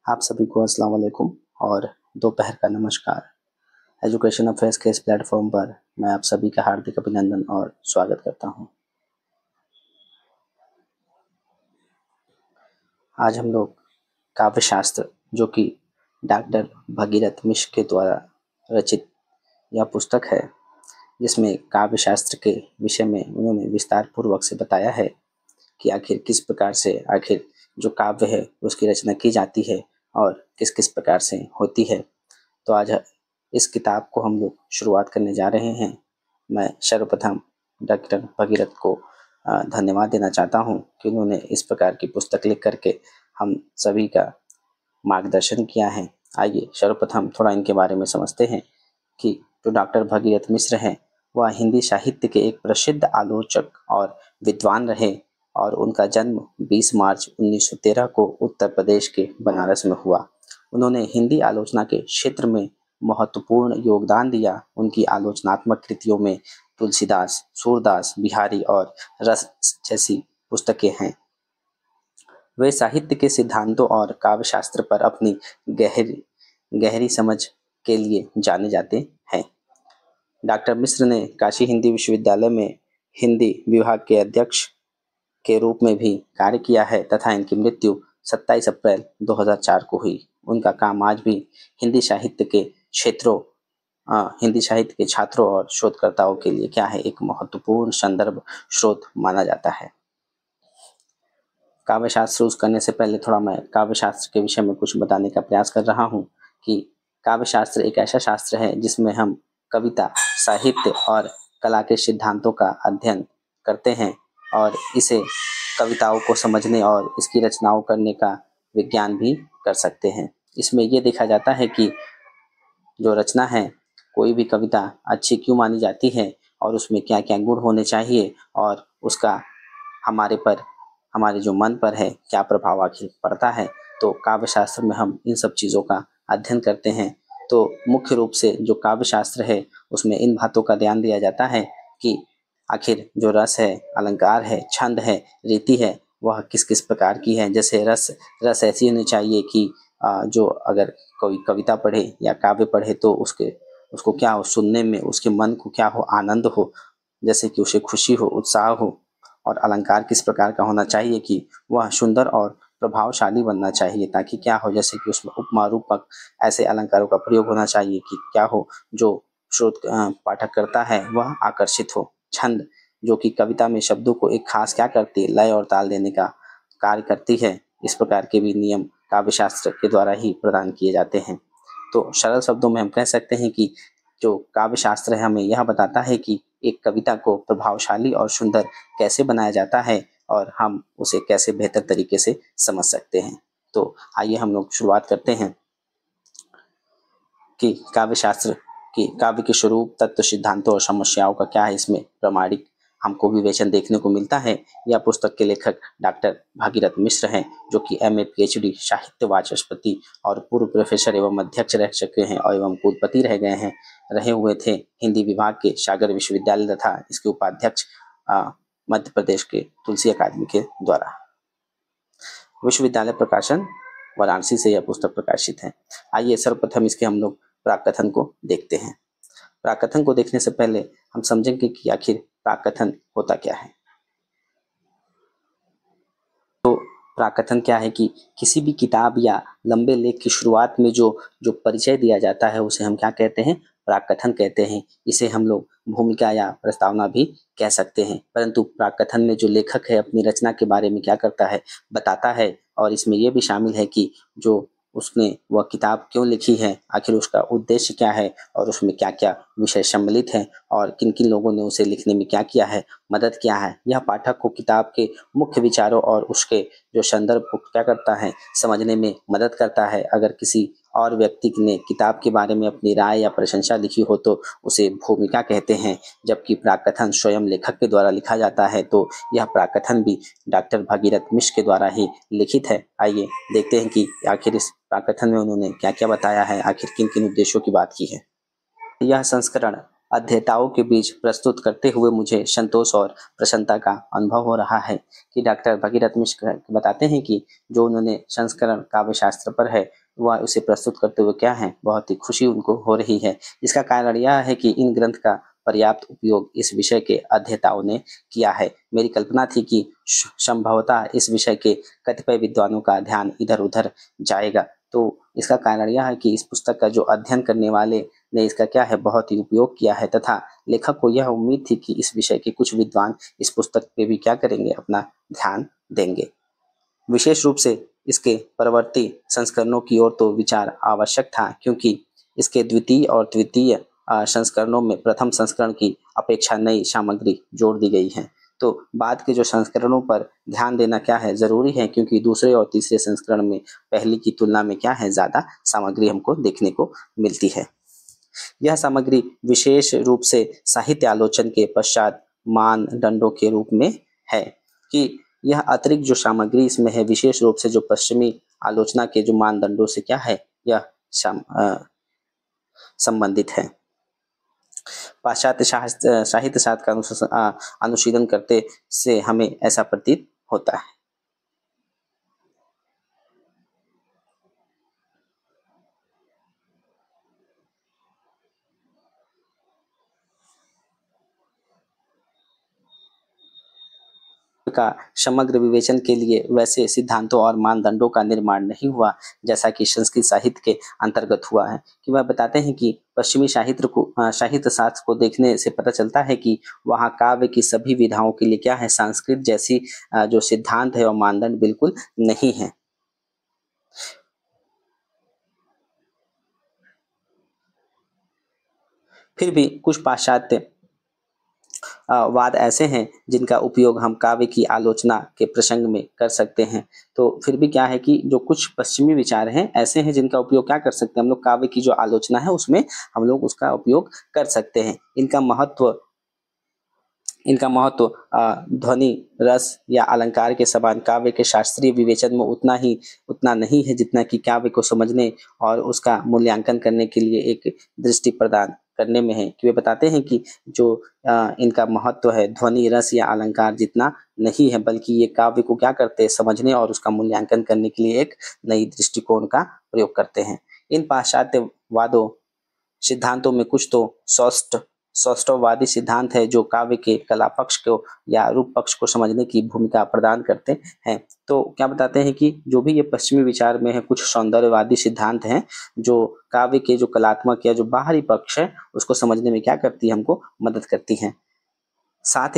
आप सभी को अस्सलाम वालेकुम और दोपहर का नमस्कार। एजुकेशन अफेयर्स के इस प्लेटफॉर्म पर मैं आप सभी का हार्दिक अभिनंदन और स्वागत करता हूं। आज हम लोग काव्य शास्त्र, जो कि डॉक्टर भगीरथ मिश्र के द्वारा रचित यह पुस्तक है, जिसमें काव्य शास्त्र के विषय में उन्होंने विस्तार पूर्वक से बताया है कि आखिर किस प्रकार से जो काव्य है उसकी रचना की जाती है और किस किस प्रकार से होती है। तो आज इस किताब को हम लोग शुरुआत करने जा रहे हैं। मैं सर्वप्रथम डॉक्टर भगीरथ को धन्यवाद देना चाहता हूं कि उन्होंने इस प्रकार की पुस्तक लिख करके हम सभी का मार्गदर्शन किया है। आइए सर्वप्रथम थोड़ा इनके बारे में समझते हैं कि जो डॉक्टर भगीरथ मिश्र हैं वह हिंदी साहित्य के एक प्रसिद्ध आलोचक और विद्वान रहे और उनका जन्म 20 मार्च 1913 को उत्तर प्रदेश के बनारस में हुआ। उन्होंने हिंदी आलोचना के क्षेत्र में महत्वपूर्ण योगदान दिया। उनकी आलोचनात्मक कृतियों में तुलसीदास, सूरदास, बिहारी और रस जैसी पुस्तकें हैं। वे साहित्य के सिद्धांतों और काव्य शास्त्र पर अपनी गहरी समझ के लिए जाने जाते हैं। डॉक्टर मिश्र ने काशी हिंदी विश्वविद्यालय में हिंदी विभाग के अध्यक्ष के रूप में भी कार्य किया है तथा इनकी मृत्यु 27 अप्रैल 2004 को हुई। उनका काम आज भी हिंदी साहित्य के छात्रों और शोधकर्ताओं के लिए एक महत्वपूर्ण संदर्भ स्रोत माना जाता है। काव्य शास्त्र शुरू करने से पहले थोड़ा मैं काव्य शास्त्र के विषय में कुछ बताने का प्रयास कर रहा हूँ कि काव्य शास्त्र एक ऐसा शास्त्र है जिसमें हम कविता, साहित्य और कला के सिद्धांतों का अध्ययन करते हैं और इसे कविताओं को समझने और इसकी रचनाओं करने का विज्ञान भी कर सकते हैं। इसमें ये देखा जाता है कि जो रचना है, कोई भी कविता अच्छी क्यों मानी जाती है और उसमें क्या क्या गुण होने चाहिए और उसका हमारे जो मन पर है क्या प्रभाव आखिर पड़ता है। तो काव्य शास्त्र में हम इन सब चीज़ों का अध्ययन करते हैं। तो मुख्य रूप से जो काव्य शास्त्र है उसमें इन बातों का ध्यान दिया जाता है कि आखिर जो रस है, अलंकार है, छंद है, रीति है, वह किस किस प्रकार की है। जैसे रस ऐसी होनी चाहिए कि जो अगर कोई कविता पढ़े या काव्य पढ़े तो उसको क्या हो, सुनने में उसके मन को क्या हो, आनंद हो, जैसे कि उसे खुशी हो, उत्साह हो। और अलंकार किस प्रकार का होना चाहिए कि वह सुंदर और प्रभावशाली बनना चाहिए, ताकि क्या हो, जैसे कि उसमें उपमा रूपक ऐसे अलंकारों का प्रयोग होना चाहिए कि क्या हो, जो पाठक करता है वह आकर्षित हो। छंद, जो कि कविता में शब्दों को एक खास क्या करती है, लय और ताल देने का कार्य करती है। इस प्रकार के भी नियम काव्य शास्त्र के द्वारा ही प्रदान किए जाते हैं। तो सरल शब्दों में हम कह सकते हैं कि जो काव्य शास्त्र है हमें यह बताता है कि एक कविता को प्रभावशाली और सुंदर कैसे बनाया जाता है और हम उसे कैसे बेहतर तरीके से समझ सकते हैं। तो आइए हम लोग शुरुआत करते हैं कि काव्य के स्वरूप, तत्व, सिद्धांतों और समस्याओं का क्या है इसमें प्रामाणिक हमको विवेचन देखने को मिलता है। यह पुस्तक के लेखक डॉक्टर भागीरथ मिश्र हैं, जो कि MA PhD साहित्य वाचस्पति और पूर्व प्रोफेसर एवं अध्यक्ष रह चुके हैं और एवं कुलपति रहे हुए थे हिंदी विभाग के सागर विश्वविद्यालय तथा इसके उपाध्यक्ष मध्य प्रदेश के तुलसी अकादमी के द्वारा। विश्वविद्यालय प्रकाशन वाराणसी से यह पुस्तक प्रकाशित है। आइए सर्वप्रथम इसके हम लोग प्राकथन को देखते हैं। प्राकथन को देखने से पहले हम समझेंगे कि आखिर प्राकथन होता क्या है। तो प्राकथन क्या है कि किसी भी किताब या लंबे लेख की शुरुआत में जो परिचय दिया जाता है उसे हम क्या कहते हैं, प्राकथन कहते हैं। इसे हम लोग भूमिका या प्रस्तावना भी कह सकते हैं। परंतु प्राकथन में जो लेखक है अपनी रचना के बारे में क्या करता है, बताता है, और इसमें यह भी शामिल है कि जो उसने वह किताब क्यों लिखी है, आखिर उसका उद्देश्य क्या है और उसमें क्या क्या विषय सम्मिलित हैं और किन किन लोगों ने उसे लिखने में क्या किया है, मदद क्या है। यह पाठक को किताब के मुख्य विचारों और उसके जो संदर्भ को क्या करता है, समझने में मदद करता है। अगर किसी और व्यक्ति ने किताब के बारे में अपनी राय या प्रशंसा लिखी हो तो उसे भूमिका कहते हैं, जबकि प्राकथन स्वयं लेखक के द्वारा लिखा जाता है। तो यह प्राकथन भी डॉक्टर भागीरथ मिश्र के द्वारा ही लिखित है। आइए देखते हैं कि आखिर इस प्राकथन में उन्होंने क्या क्या बताया है, आखिर किन किन उद्देश्यों की बात की है। यह संस्करण अध्येताओं के बीच प्रस्तुत करते हुए मुझे संतोष और प्रसन्नता का अनुभव हो रहा है कि डॉक्टर भगीरथ मिश्र बताते हैं कि जो उन्होंने संस्करण काव्य शास्त्र पर है वह उसे प्रस्तुत करते हुए क्या है, बहुत ही खुशी उनको हो रही है। इसका कारण यह है कि इन ग्रंथ का पर्याप्त उपयोग इस विषय के अध्येताओं ने किया है। मेरी कल्पना थी कि संभवतः इस विषय के कतिपय विद्वानों का ध्यान इधर उधर जाएगा, तो इसका कारण यह है कि इस पुस्तक का जो अध्ययन करने वाले ने इसका क्या है, बहुत ही उपयोग किया है तथा लेखक को यह उम्मीद थी कि इस विषय के कुछ विद्वान इस पुस्तक पे भी क्या करेंगे, अपना ध्यान देंगे। विशेष रूप से इसके परवर्ती संस्करणों की ओर तो विचार आवश्यक था, क्योंकि इसके द्वितीय और तृतीय संस्करणों में प्रथम संस्करण की अपेक्षा नई सामग्री जोड़ दी गई है। तो बाद के जो संस्करणों पर ध्यान देना क्या है, जरूरी है, क्योंकि दूसरे और तीसरे संस्करण में पहली की तुलना में क्या है, ज्यादा सामग्री हमको देखने को मिलती है। यह सामग्री विशेष रूप से साहित्य आलोचन के पश्चात मानदंडों के रूप में है कि यह अतिरिक्त जो सामग्री इसमें है, विशेष रूप से जो पश्चिमी आलोचना के जो मानदंडों से क्या है, यह संबंधित है। पाश्चात्य साहित्य शास्त्र का अनुशीलन करते से हमें ऐसा प्रतीत होता है। का समग्र विवेचन के लिए वैसे सिद्धांतों और मानदंडों का निर्माण नहीं हुआ जैसा कि संस्कृत साहित्य के अंतर्गत हुआ है। कि वह बताते हैं कि पश्चिमी साहित्य शास्त्र को देखने से पता चलता है कि वहाँ काव्य की सभी विधाओं के लिए क्या है, संस्कृत जैसी जो सिद्धांत है और मानदंड बिल्कुल नहीं है। फिर भी कुछ पाश्चात्य वाद ऐसे हैं जिनका उपयोग हम काव्य की आलोचना के प्रसंग में कर सकते हैं। तो फिर भी क्या है कि जो कुछ पश्चिमी विचार हैं ऐसे हैं जिनका उपयोग क्या कर सकते हैं हम लोग, काव्य की जो आलोचना है उसमें हम लोग उसका उपयोग कर सकते हैं। इनका महत्व ध्वनि, रस या अलंकार के समान काव्य के शास्त्रीय विवेचन में उतना नहीं है जितना कि काव्य को समझने और उसका मूल्यांकन करने के लिए एक दृष्टि प्रदान करने में है। कि वे बताते हैं कि जो इनका महत्व है ध्वनि, रस या अलंकार जितना नहीं है, बल्कि ये काव्य को क्या करते हैं, समझने और उसका मूल्यांकन करने के लिए एक नई दृष्टिकोण का प्रयोग करते हैं। इन पाश्चात्यवादों सिद्धांतों में कुछ तो सौष्ठववादी सिद्धांत है जो काव्य के कला पक्ष को या रूप पक्ष को समझने की भूमिका प्रदान करते हैं। तो क्या बताते हैं कि जो भी ये पश्चिमी विचार में है, कुछ सौंदर्यवादी सिद्धांत हैं जो काव्य के जो कलात्मक या जो बाहरी पक्ष है उसको समझने में क्या करती है, हमको मदद करती हैं। साथ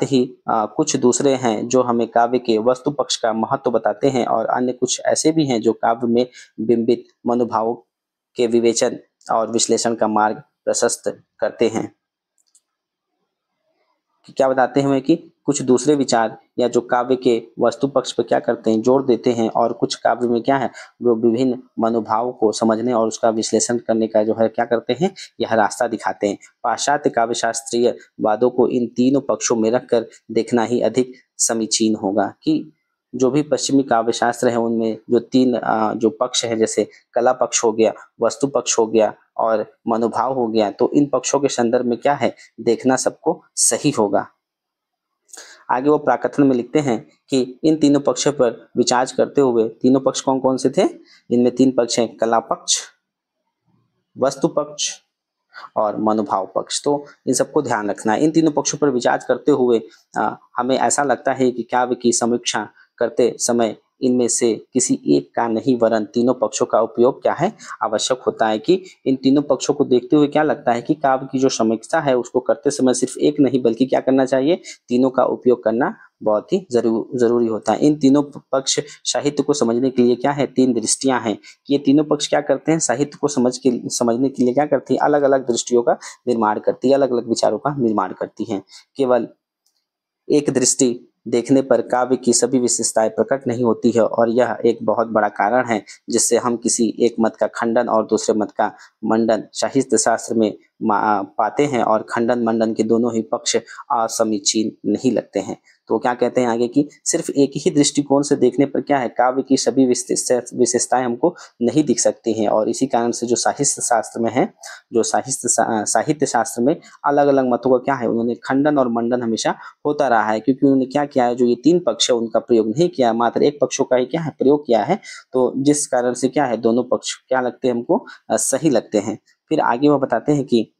ही कुछ दूसरे हैं जो हमें काव्य के वस्तु पक्ष का महत्व बताते हैं, और अन्य कुछ ऐसे भी हैं जो काव्य में बिंबित मनोभावों के विवेचन और विश्लेषण का मार्ग प्रशस्त करते हैं। कि क्या बताते हैं कि कुछ दूसरे विचार या जो काव्य के वस्तु पक्ष पर क्या करते हैं, जोड़ देते हैं, और कुछ काव्य में क्या है, वो विभिन्न मनोभावों को समझने और उसका विश्लेषण करने का जो है क्या करते हैं, यह रास्ता दिखाते हैं। पाश्चात्य काव्य शास्त्रीय वादों को इन तीनों पक्षों में रखकर देखना ही अधिक समीचीन होगा। कि जो भी पश्चिमी काव्य शास्त्र है उनमें जो तीन जो पक्ष है, जैसे कला पक्ष हो गया, वस्तु पक्ष हो गया और मनोभाव हो गया, तो इन पक्षों के संदर्भ में क्या है, देखना सबको सही होगा। आगे वो प्राकथन में लिखते हैं कि इन तीनों पक्षों पर विचार करते हुए, तीनों पक्ष कौन कौन से थे, इनमें तीन पक्ष हैं, कला पक्ष, वस्तु पक्ष और मनोभाव पक्ष। तो इन सबको ध्यान रखना है। इन तीनों पक्षों पर विचार करते हुए हमें ऐसा लगता है कि काव्य की समीक्षा करते समय इनमें से किसी एक का नहीं वरन तीनों पक्षों का उपयोग क्या है, आवश्यक होता है। कि इन तीनों पक्षों को देखते हुए क्या लगता है कि काव्य की जो समीक्षा है उसको करते समय सिर्फ एक नहीं बल्कि क्या करना चाहिए, तीनों का उपयोग करना बहुत ही जरूरी होता है। इन तीनों पक्ष साहित्य को समझने के लिए क्या है, तीन दृष्टियां हैं। कि ये तीनों पक्ष क्या करते हैं, साहित्य को समझने के लिए क्या करती है, अलग अलग दृष्टियों का निर्माण करती है, अलग अलग विचारों का निर्माण करती हैं। केवल एक दृष्टि देखने पर काव्य की सभी विशेषताएं प्रकट नहीं होती है, और यह एक बहुत बड़ा कारण है जिससे हम किसी एक मत का खंडन और दूसरे मत का मंडन साहित्य शास्त्र में पाते हैं, और खंडन मंडन के दोनों ही पक्ष असमीचीन नहीं लगते हैं। तो क्या कहते हैं आगे कि सिर्फ एक ही दृष्टिकोण से देखने पर क्या है, काव्य की सभी विशेषताएं हमको नहीं दिख सकती हैं। और इसी कारण से जो साहित्य शास्त्र में है, जो साहित्य शास्त्र में अलग अलग मतों का क्या है, उन्होंने खंडन और मंडन हमेशा होता रहा है, क्योंकि उन्होंने क्या किया है, जो ये तीन पक्ष है उनका प्रयोग नहीं किया, मात्र एक पक्षों का ही क्या है प्रयोग किया है। तो जिस कारण से क्या है, दोनों पक्ष क्या लगते हैं हमको, सही लगते हैं। फिर आगे वो बताते हैं कि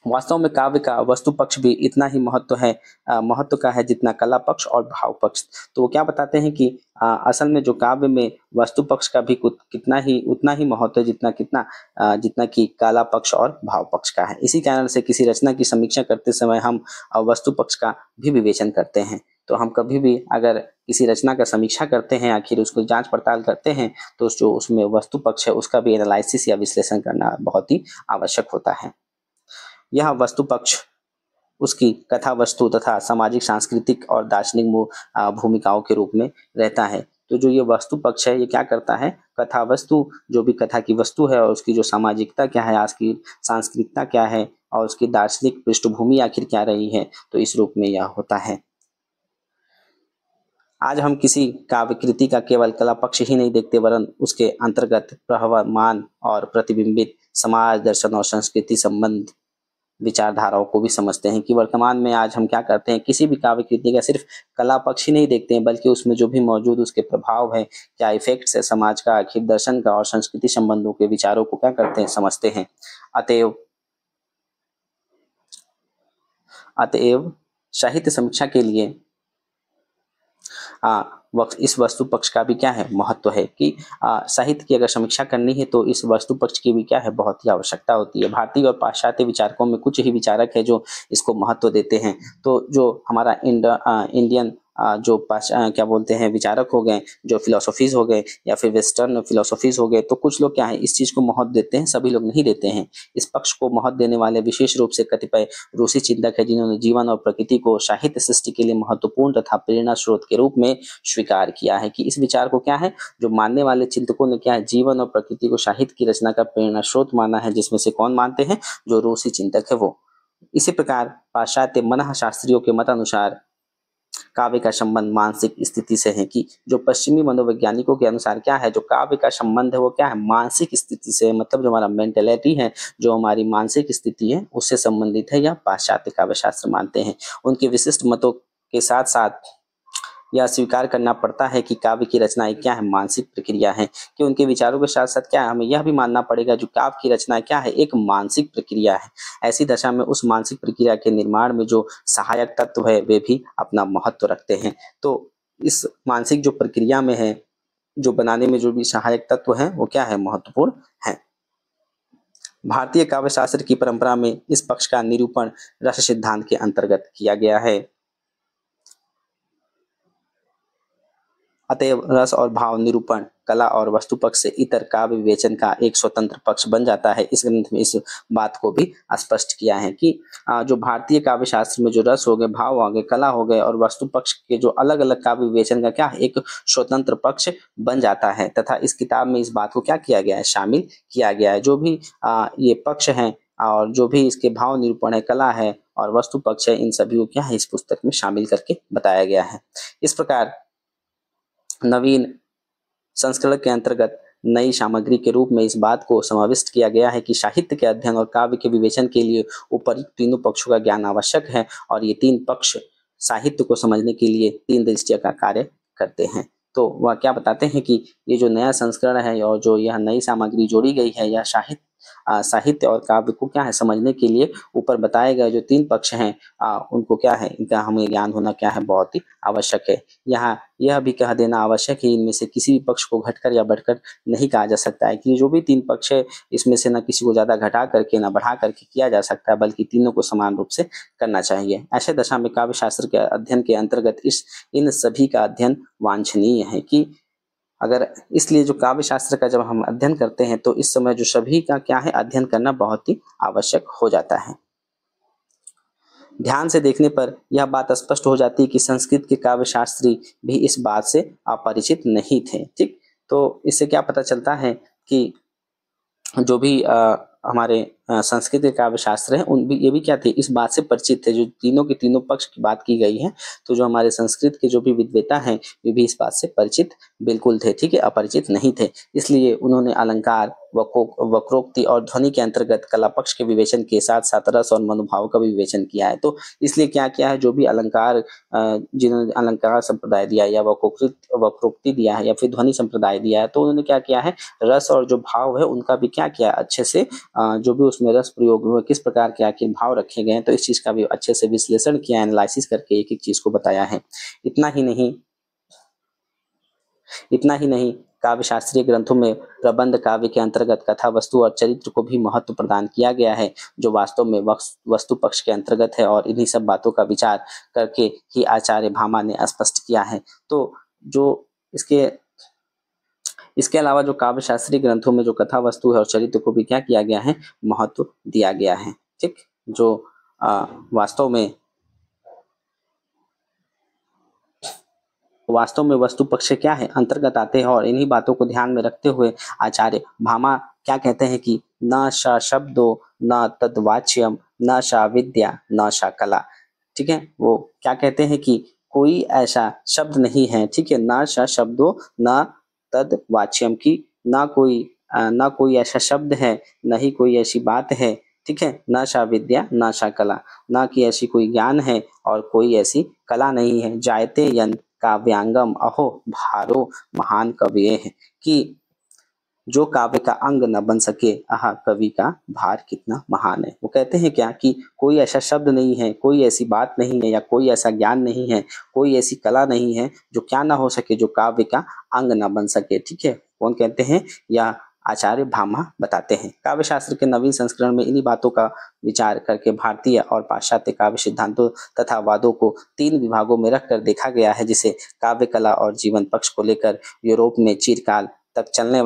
वास्तव में काव्य का वस्तु पक्ष भी इतना ही महत्व का है जितना कला पक्ष और भाव पक्ष। तो वो क्या बताते हैं कि असल में जो काव्य में वस्तु पक्ष का भी उतना ही महत्व है जितना कि कला पक्ष और भाव पक्ष का है। इसी कारण से किसी रचना की समीक्षा करते समय हम वस्तु पक्ष का भी विवेचन करते हैं। तो हम कभी भी अगर किसी रचना का समीक्षा करते हैं, आखिर उसको जांच पड़ताल करते हैं, तो जो उसमें वस्तु पक्ष है उसका भी एनालिसिस या विश्लेषण करना बहुत ही आवश्यक होता है। यह वस्तु पक्ष उसकी कथा वस्तु तथा सामाजिक, सांस्कृतिक और दार्शनिक भूमिकाओं के रूप में रहता है। तो जो ये वस्तु पक्ष है, ये क्या करता है, कथा वस्तु, जो भी कथा की वस्तु है और उसकी जो सामाजिकता क्या है, आज की सांस्कृतिकता क्या है और उसकी दार्शनिक पृष्ठभूमि आखिर क्या रही है, तो इस रूप में यह होता है। आज हम किसी काव्य कृति का केवल कला पक्ष ही नहीं देखते, वरन उसके अंतर्गत प्रवहमान और प्रतिबिंबित समाज, दर्शन और संस्कृति संबंध विचारधाराओं को भी समझते हैं। कि वर्तमान में आज हम क्या करते हैं, किसी भी काव्य कृति का सिर्फ कला पक्ष ही नहीं देखते हैं, बल्कि उसमें जो भी मौजूद उसके प्रभाव है, क्या इफेक्ट्स है समाज का, आखिर दर्शन का और संस्कृति संबंधों के विचारों को क्या करते हैं, समझते हैं। अतएव साहित्य समीक्षा के लिए इस वस्तु पक्ष का भी क्या है, महत्व है। कि साहित्य की अगर समीक्षा करनी है तो इस वस्तु पक्ष की भी क्या है, बहुत ही आवश्यकता होती है। भारतीय और पाश्चात्य विचारकों में कुछ ही विचारक है जो इसको महत्व देते हैं। तो जो हमारा इंडियन जो क्या बोलते हैं विचारक हो गए, जो फिलोसॉफीज हो गए या फिर वेस्टर्न फिलोसॉफीज हो गए, तो कुछ लोग क्या है इस चीज को महत्व देते हैं, सभी लोग नहीं देते हैं। इस पक्ष को महत्व देने वाले विशेष रूप से कतिपय रूसी चिंतक है, जिन्होंने जीवन और प्रकृति को साहित्य सृष्टि के लिए महत्वपूर्ण तथा प्रेरणा स्रोत के रूप में स्वीकार किया है। कि इस विचार को क्या है, जो मानने वाले चिंतकों ने क्या है, जीवन और प्रकृति को साहित्य की रचना का प्रेरणा स्रोत माना है, जिसमें से कौन मानते हैं, जो रूसी चिंतक है वो। इसी प्रकार पाश्चात्य मनःशास्त्रियों के मत अनुसार काव्य का संबंध मानसिक स्थिति से है। कि जो पश्चिमी मनोवैज्ञानिकों के अनुसार क्या है, जो काव्य का संबंध है वो क्या है, मानसिक स्थिति से, मतलब जो हमारा मेंटेलिटी है, जो हमारी मानसिक स्थिति है, उससे संबंधित है, या पाश्चात्य काव्य शास्त्र मानते हैं। उनके विशिष्ट मतों के साथ साथ यह स्वीकार करना पड़ता है कि काव्य की रचना एक क्या है, मानसिक प्रक्रिया है। कि उनके विचारों के साथ साथ क्या है, हमें यह भी मानना पड़ेगा जो काव्य की रचना क्या है, एक मानसिक प्रक्रिया है। ऐसी दशा में उस मानसिक प्रक्रिया के निर्माण में जो सहायक तत्व है वे भी अपना महत्व रखते हैं। तो इस मानसिक जो प्रक्रिया में है, जो बनाने में जो भी सहायक तत्व है, वो क्या है, महत्वपूर्ण है। भारतीय काव्य शास्त्र की परंपरा में इस पक्ष का निरूपण रस सिद्धांत के अंतर्गत किया गया है। अतएव रस और भाव निरूपण कला और वस्तु पक्ष से इतर काव्य विवेचन का एक स्वतंत्र पक्ष बन जाता है। इस ग्रंथ में इस बात को भी स्पष्ट किया है कि जो भारतीय काव्य शास्त्र में जो रस हो गए, भाव हो गए, कला हो गए और वस्तु पक्ष के जो अलग अलग काव्य विवेचन का क्या है, एक स्वतंत्र पक्ष बन जाता है। तथा इस किताब में इस बात को क्या किया गया है, शामिल किया गया है। जो भी ये पक्ष हैं और जो भी इसके भाव निरूपण है, कला है और वस्तु पक्ष है, इन सभी को क्या है इस पुस्तक में शामिल करके बताया गया है। इस प्रकार नवीन संस्करण के अंतर्गत नई सामग्री के रूप में इस बात को समाविष्ट किया गया है कि साहित्य के अध्ययन और काव्य के विवेचन के लिए उपर्युक्त तीनों पक्षों का ज्ञान आवश्यक है और ये तीन पक्ष साहित्य को समझने के लिए तीन दृष्टियों का कार्य करते हैं। तो वह क्या बताते हैं कि ये जो नया संस्करण है और जो यह नई सामग्री जोड़ी गई है, यह साहित्य और काव्य को क्या है समझने के लिए ऊपर बताए गए जो तीन पक्ष हैं, उनको क्या है, इनका हमें ज्ञान होना क्या है, बहुत ही आवश्यक है। यहाँ यह भी कह देना आवश्यक है, इनमें से किसी भी पक्ष को घटकर या बढ़कर नहीं कहा जा सकता है। कि जो भी तीन पक्ष है, इसमें से न किसी को ज्यादा घटा करके न बढ़ा करके किया जा सकता है, बल्कि तीनों को समान रूप से करना चाहिए। ऐसे दशा में काव्य शास्त्र के अध्ययन के अंतर्गत इन सभी का अध्ययन वांछनीय है। कि अगर इसलिए जो काव्य शास्त्र का जब हम अध्ययन करते हैं तो इस समय जो सभी का क्या है, अध्ययन करना बहुत ही आवश्यक हो जाता है। ध्यान से देखने पर यह बात स्पष्ट हो जाती है कि संस्कृत के काव्य शास्त्री भी इस बात से अपरिचित नहीं थे। ठीक, तो इससे क्या पता चलता है कि जो भी हमारे संस्कृत के काव्य शास्त्र है उन भी ये भी क्या थे, इस बात से परिचित थे। जो तीनों के तीनों पक्ष की बात की गई है, तो जो हमारे संस्कृत के जो भी विद्वता हैं वे भी इस बात से परिचित बिल्कुल थे, ठीक है, अपरिचित नहीं थे। इसलिए उन्होंने अलंकार, वक्रोक्ति और ध्वनि के अंतर्गत कला पक्ष के विवेचन के साथ साथ रस और मनोभाव का भी विवेचन किया है। तो इसलिए क्या किया है, जो भी अलंकार जिन्होंने अलंकार संप्रदाय दिया या वक्रोक्ति दिया है या फिर ध्वनि संप्रदाय दिया है, तो उन्होंने क्या किया है, रस और जो भाव है उनका भी क्या किया अच्छे से, जो भी उसमें रस प्रयोग हुए, किस प्रकार के आखिर भाव रखे गए हैं, तो इस चीज का भी अच्छे से विश्लेषण किया, एनालिसिस करके एक एक चीज को बताया है। इतना ही नहीं, काव्य शास्त्रीय ग्रंथों में प्रबंध काव्य के अंतर्गत कथा वस्तु और चरित्र को भी महत्व प्रदान किया गया है, जो वास्तव में वस्तु पक्ष के अंतर्गत है, और इन्हीं सब बातों का विचार करके ही आचार्य भामा ने स्पष्ट किया है। तो जो इसके अलावा जो काव्य शास्त्रीय ग्रंथों में जो कथा वस्तु है और चरित्र को भी क्या किया गया है, महत्व दिया गया है, ठीक। जो वास्तव में वस्तु पक्ष क्या है, अंतर्गत आते हैं, और इन्हीं बातों को ध्यान में रखते हुए आचार्य भामा क्या कहते हैं कि न श शब्दो न तद्वाच्यम न श विद्या न श कला, ठीक है। वो क्या कहते हैं कि कोई ऐसा शब्द नहीं है, ठीक है, न श शब्दो न तद्वाच्यम की, न कोई ऐसा शब्द है, न ही कोई ऐसी बात है, ठीक है, न सा विद्या न सा कला, न कि ऐसी कोई ज्ञान है और कोई ऐसी कला नहीं है। जायते यन काव्यांगम अहो भारो महान कवि है, कि जो काव्य का अंग न बन सके, आह कवि का भार कितना महान है। वो कहते हैं क्या कि कोई ऐसा शब्द नहीं है, कोई ऐसी बात नहीं है, या कोई ऐसा ज्ञान नहीं है, कोई ऐसी कला नहीं है जो क्या ना हो सके, जो काव्य का अंग न बन सके, ठीक है। कौन कहते हैं, या आचार्य भामा बताते हैं। काव्य शास्त्र के नवीन संस्करण में इन्हीं बातों का विचार करके भारतीय और पाश्चात्य काव्य सिद्धांतों तथा वादों को 3 विभागों में रखकर देखा गया है, जिसे काव्य कला और जीवन पक्ष को लेकर यूरोप में चिरकाल तक चलने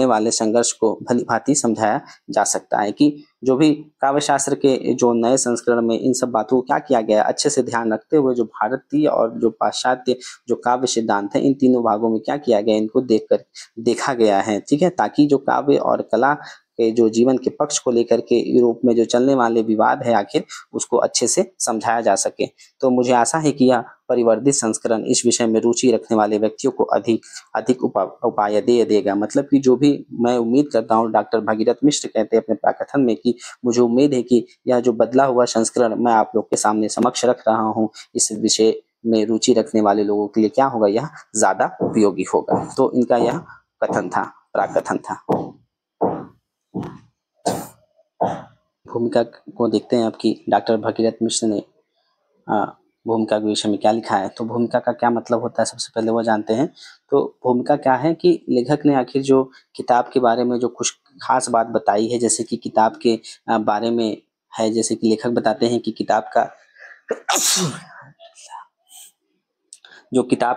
वाले संघर्ष को भली भांति समझाया जा सकता है। कि जो भी काव्य शास्त्र के जो नए संस्करण में इन सब बातों को क्या किया गया, अच्छे से ध्यान रखते हुए जो भारतीय और जो पाश्चात्य जो काव्य सिद्धांत है, इन तीनों भागों में क्या किया गया, इनको देखा गया है, ठीक है, ताकि जो काव्य और कला के जो जीवन के पक्ष को लेकर के यूरोप में जो चलने वाले विवाद है, आखिर उसको अच्छे से समझाया जा सके। तो मुझे आशा है कि यह परिवर्तित संस्करण इस विषय में रुचि रखने वाले व्यक्तियों को अधिक उपाय देगा। मतलब कि जो भी मैं उम्मीद करता हूँ, डॉक्टर भगीरथ मिश्र कहते हैं अपने प्राकथन में कि मुझे उम्मीद है कि यह जो बदला हुआ संस्करण मैं आप लोग के सामने समक्ष रख रहा हूँ, इस विषय में रुचि रखने वाले लोगों के लिए क्या होगा, यह ज्यादा उपयोगी होगा। तो इनका यह कथन था, प्राकथन था। भूमिका को देखते हैं आपकी डॉक्टर भगीरथ मिश्र ने भूमिका के विषय में क्या लिखा है। तो भूमिका का क्या मतलब होता है, सबसे पहले वो जानते हैं। तो भूमिका क्या है कि लेखक ने आखिर जो किताब के बारे में जो कुछ खास बात बताई है, जैसे कि किताब के बारे में है, जैसे कि लेखक बताते हैं कि किताब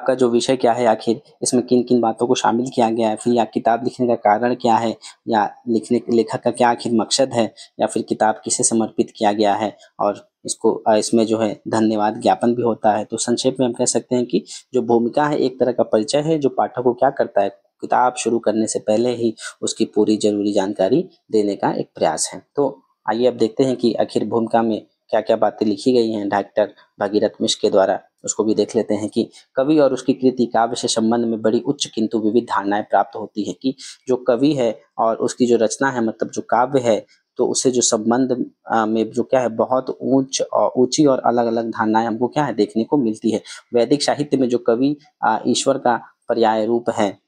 का जो विषय क्या है, आखिर इसमें किन किन बातों को शामिल किया गया है, फिर या किताब लिखने का कारण क्या है, या लेखक का क्या आखिर मकसद है, या फिर किताब किसे समर्पित किया गया है, और इसमें जो है धन्यवाद ज्ञापन भी होता है। तो संक्षेप में हम कह सकते हैं कि जो भूमिका है एक तरह का परिचय है, जो पाठक को क्या करता है, किताब शुरू करने से पहले ही उसकी पूरी जरूरी जानकारी देने का एक प्रयास है। तो आइए अब देखते हैं कि आखिर भूमिका में क्या क्या बातें लिखी गई हैं डॉक्टर भगीरथ मिश्र के द्वारा, उसको भी देख लेते हैं। कि कवि और उसकी कृति काव्य से संबंध में बड़ी उच्च किंतु विविध धारणाएं प्राप्त होती है। कि जो कवि है और उसकी जो रचना है, मतलब जो काव्य है, तो उससे जो संबंध में जो क्या है, बहुत ऊंची और अलग अलग धारणाएं हमको क्या है देखने को मिलती है। वैदिक साहित्य में जो कवि ईश्वर का पर्याय रूप है,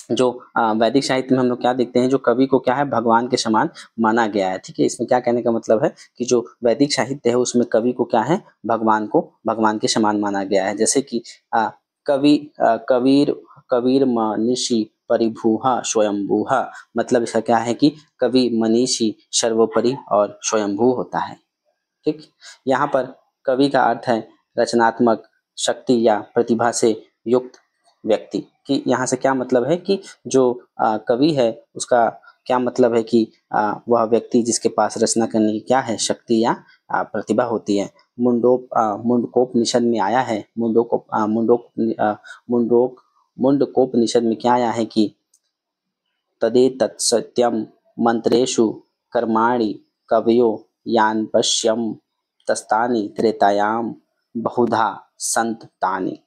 जो वैदिक साहित्य में हम लोग क्या देखते हैं, जो कवि को क्या है भगवान के समान माना गया है। ठीक है, इसमें क्या कहने का मतलब है कि जो वैदिक साहित्य है उसमें कवि को क्या है, भगवान के समान माना गया है। जैसे कि कबीर मनीषी परिभूहा स्वयंभूहा, मतलब इसका क्या है कि कवि मनीषी सर्वोपरि और स्वयंभू होता है। ठीक, यहाँ पर कवि का अर्थ है रचनात्मक शक्ति या प्रतिभा से युक्त व्यक्ति। कि यहाँ से क्या मतलब है कि जो कवि है उसका क्या मतलब है कि वह व्यक्ति जिसके पास रचना करने की क्या है शक्ति या प्रतिभा होती है। मुंडकोपनिषद में आया है, मुंडकोपनिषद में क्या आया है कि तदेतत् सत्यम मंत्रेषु कर्माणि कवयो यान पश्यम तस्तानि त्रेतायाम बहुधा संततानि।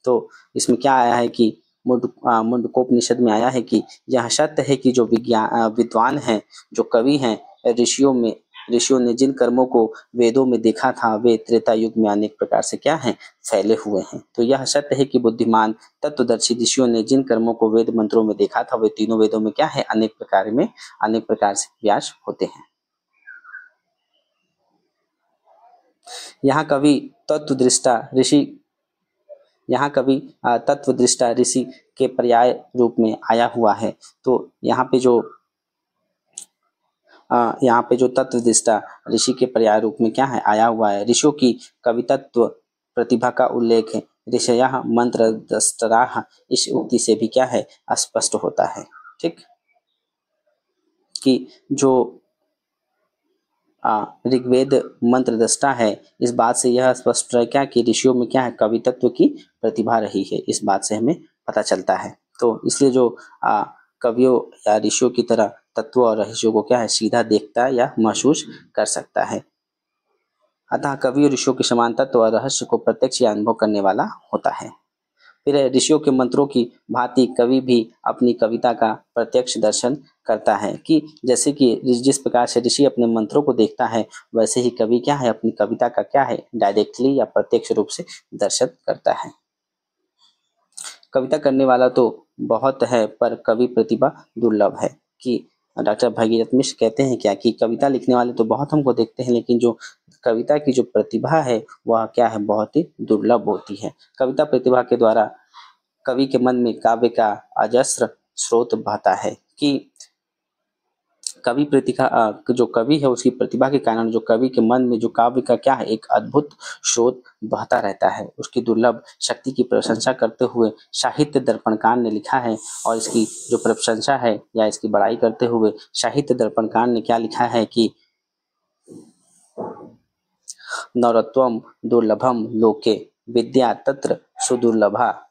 तो इसमें क्या आया है कि मुंडकोपनिषद में आया है कि यह सत्य है कि जो विद्वान हैं, जो कवि हैं, ऋषियों ने जिन कर्मों को वेदों में देखा था वे त्रेता युग में अनेक प्रकार से क्या हैं, फैले हुए हैं। तो यह सत्य है कि बुद्धिमान तत्वदर्शी ऋषियों ने जिन कर्मों को वेद मंत्रों में देखा था वे तीनों वेदों में क्या है, अनेक प्रकार से व्यास होते हैं। यहाँ कवि तत्वदृष्टा ऋषि के पर्याय रूप में आया हुआ है। तो यहाँ पे जो तत्वदृष्टा ऋषि के पर्याय रूप में क्या है, आया हुआ है। ऋषियों की कवितत्व प्रतिभा का उल्लेख है ऋषयः मंत्रद्रष्टारः इस उक्ति से भी क्या है, स्पष्ट होता है। ठीक, कि जो ऋग्वेद मंत्रद्रष्टा है, इस बात से यह स्पष्ट है क्या कि ऋषियों में क्या है, कवितत्व की प्रतिभा रही है, इस बात से हमें पता चलता है। तो इसलिए जो कवियों या ऋषियों की तरह तत्व और रहस्यों को क्या है, सीधा देखता है या महसूस कर सकता है। अतः कवि और ऋषियों के समान तत्व और रहस्य को प्रत्यक्ष या अनुभव करने वाला होता है। फिर ऋषियों के मंत्रों की भांति कवि भी अपनी कविता का प्रत्यक्ष दर्शन करता है, कि जैसे कि जिस प्रकार से ऋषि अपने मंत्रों को देखता है वैसे ही कवि क्या है, अपनी कविता का क्या है, डायरेक्टली या प्रत्यक्ष रूप से दर्शन करता है। कविता करने वाला तो बहुत है पर कवि प्रतिभा दुर्लभ है, कि डॉक्टर भगीरथ मिश्र कहते हैं क्या कि कविता लिखने वाले तो बहुत हमको देखते हैं, लेकिन जो कविता की जो प्रतिभा है वह क्या है, बहुत ही दुर्लभ होती है। कविता प्रतिभा के द्वारा कवि के मन में काव्य का अजस्र स्रोत बहता है, कि कवि प्रतिभा जो कवि है उसकी प्रतिभा के कारण जो कवि के मन में जो काव्य का क्या है, एक अद्भुत स्रोत बहता रहता है। उसकी दुर्लभ शक्ति की प्रशंसा करते हुए साहित्य दर्पणकार ने लिखा है, और इसकी जो प्रशंसा है या इसकी बड़ाई करते हुए साहित्य दर्पणकार ने क्या लिखा है कि नरत्वम दुर्लभम लोके विद्या तत्र सुदुर्लभा,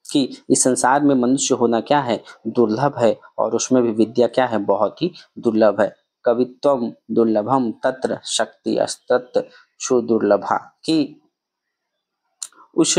कि इस संसार में मनुष्य होना क्या है, दुर्लभ है, और उसमें भी विद्या क्या है, बहुत ही दुर्लभ है। कवित्वम दुर्लभम तत्र शक्ति अस्तत्र सुदुर्लभा, कि उस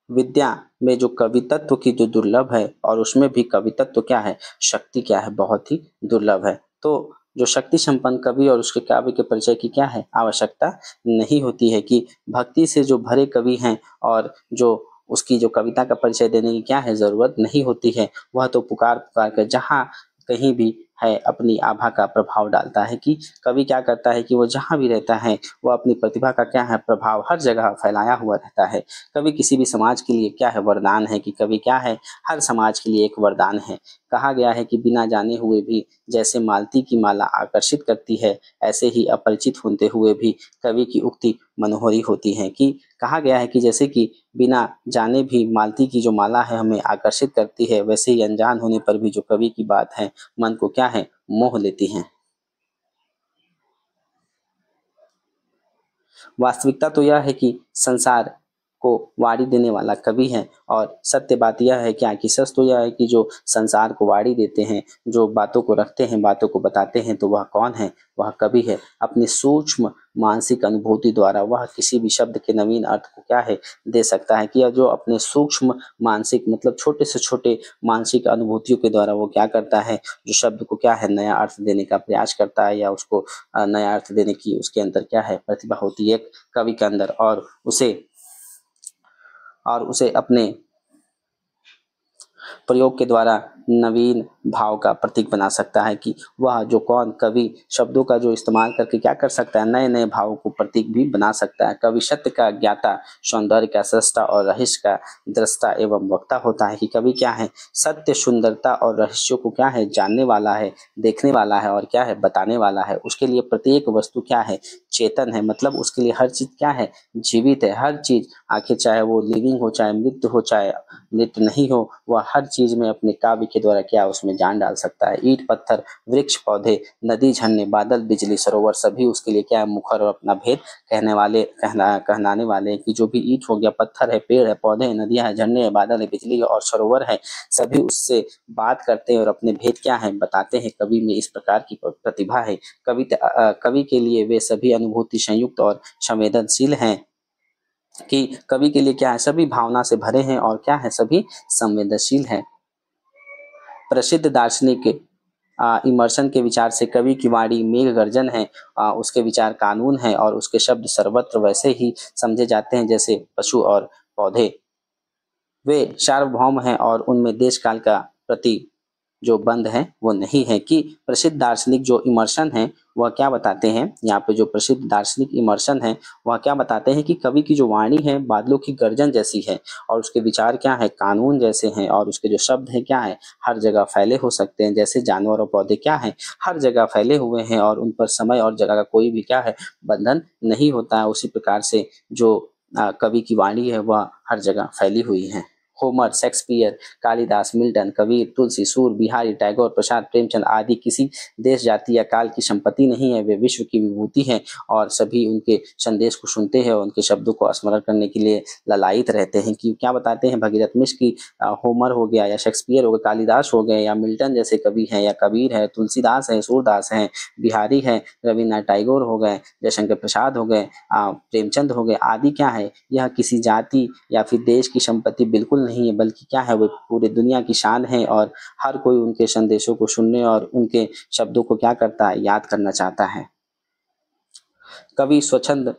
विद्या में जो कवितत्व की जो दुर्लभ है और उसमें भी कवितत्व क्या है, शक्ति क्या है, बहुत ही दुर्लभ है। तो जो शक्ति संपन्न कवि और उसके काव्य के परिचय की क्या है, आवश्यकता नहीं होती है, कि भक्ति से जो भरे कवि हैं और जो उसकी जो कविता का परिचय देने की क्या है, जरूरत नहीं होती है। वह तो पुकार पुकार कर जहाँ कहीं भी है अपनी आभा का प्रभाव डालता है, कि कवि क्या करता है कि वो जहाँ भी रहता है वह अपनी प्रतिभा का क्या है, प्रभाव हर जगह फैलाया हुआ रहता है। कवि किसी भी समाज के लिए क्या है, वरदान है, कि कवि क्या है, हर समाज के लिए एक वरदान है। कहा गया है कि बिना जाने हुए भी जैसे मालती की माला आकर्षित करती है, ऐसे ही अपरिचित होते हुए भी कवि की उक्ति मनोहरी होती है। कि कहा गया है कि जैसे कि बिना जाने भी मालती की जो माला है हमें आकर्षित करती है, वैसे ही अनजान होने पर भी जो कवि की बात है मन को क्या है, मोह लेती है। वास्तविकता तो यह है कि संसार को वाड़ी देने वाला कवि है, और सत्य बात यह है क्या कि सच तो यह है कि जो संसार को वाड़ी देते हैं, जो बातों को रखते हैं, बातों को बताते हैं, तो वह कौन है, वह कवि है। अपनी सूक्ष्म मानसिक अनुभूति द्वारा वह किसी भी शब्द के नवीन अर्थ को क्या है, दे सकता है। कि जो अपने सूक्ष्म मानसिक मतलब छोटे से छोटे मानसिक अनुभूतियों के द्वारा वो क्या करता है, जो शब्द को क्या है, नया अर्थ देने का प्रयास करता है, या उसको नया अर्थ देने की उसके अंदर क्या है, प्रतिभा होती है कवि के अंदर, और उसे अपने प्रयोग के द्वारा नवीन भाव का प्रतीक बना सकता है। कि वह जो कौन कवि शब्दों का जो इस्तेमाल करके क्या कर सकता है, नए नए भावों को प्रतीक भी बना सकता है। कवि सत्य का ज्ञाता, सौंदर्य का सृष्टा और रहस्य का दृष्टा एवं वक्ता होता है। कि कवि क्या है, सत्य, सुंदरता और रहस्यों को क्या है, जानने वाला है, देखने वाला है, और क्या है, बताने वाला है। उसके लिए प्रत्येक वस्तु क्या है, चेतन है, मतलब उसके लिए हर चीज क्या है, जीवित है। हर चीज, आखिर चाहे वो लिविंग हो, चाहे मृत्यु हो, चाहे मृत्यु नहीं हो, वह हर चीज में अपने काव्य के द्वारा क्या उसमें जान डाल सकता है। ईंट पत्थर वृक्ष पौधे नदी झरने बादल बिजली सरोवर सभी उसके लिए क्या है मुखर और अपना भेद कहनाने वाले हैं कि जो भी ईंट हो गया पत्थर है पेड़ है पौधे हैं नदियां है झरने है बादल है बिजली है और सरोवर है सभी उससे बात करते हैं और अपने भेद क्या है बताते हैं। कवि में इस प्रकार की प्रतिभा है। कवि के लिए वे सभी अनुभूति संयुक्त और संवेदनशील हैं कि कवि के लिए क्या है सभी भावना से भरे हैं और क्या है सभी संवेदनशील हैं। प्रसिद्ध दार्शनिक इमर्सन के विचार से कवि की वाणी मेघ गर्जन है। उसके विचार कानून है और उसके शब्द सर्वत्र वैसे ही समझे जाते हैं जैसे पशु और पौधे। वे सार्वभौम हैं और उनमें देश काल का प्रति जो बंध है वो नहीं है। कि प्रसिद्ध दार्शनिक जो इमर्सन है वह क्या बताते हैं यहाँ पे जो प्रसिद्ध दार्शनिक इमर्सन है वह क्या बताते हैं कि कवि की जो वाणी है बादलों की गर्जन जैसी है और उसके विचार क्या है कानून जैसे हैं और उसके जो शब्द हैं क्या है हर जगह फैले हो सकते हैं जैसे जानवर और पौधे क्या है हर जगह फैले हुए हैं और उन पर समय और जगह का कोई भी क्या है बंधन नहीं होता है। उसी प्रकार से जो कवि की वाणी है वह हर जगह फैली हुई है। Homer Shakespeare Kalidas Milton Kabir Tulsi Sur Bihari Tagore प्रसाद प्रेमचंद आदि किसी देश जाति या काल की संपत्ति नहीं है। वे विश्व की विभूति हैं और सभी उनके संदेश को सुनते हैं और उनके शब्दों को स्मरण करने के लिए ललायित रहते हैं। कि क्या बताते हैं भगीरथ मिश्र की होमर हो गया या शेक्सपियर हो गया कालिदास हो गए या मिल्टन जैसे कवि हैं या कबीर है तुलसीदास है सूरदास हैं बिहारी है रविन्द्रनाथ टैगोर हो गए जयशंकर प्रसाद हो गए प्रेमचंद हो गए आदि क्या है यह किसी जाति या फिर देश की संपत्ति बिल्कुल नहीं है बल्कि क्या है वो पूरे दुनिया की शान है और हर कोई उनके संदेशों को सुनने और उनके शब्दों को क्या करता है याद करना चाहता है। कवि स्वच्छंद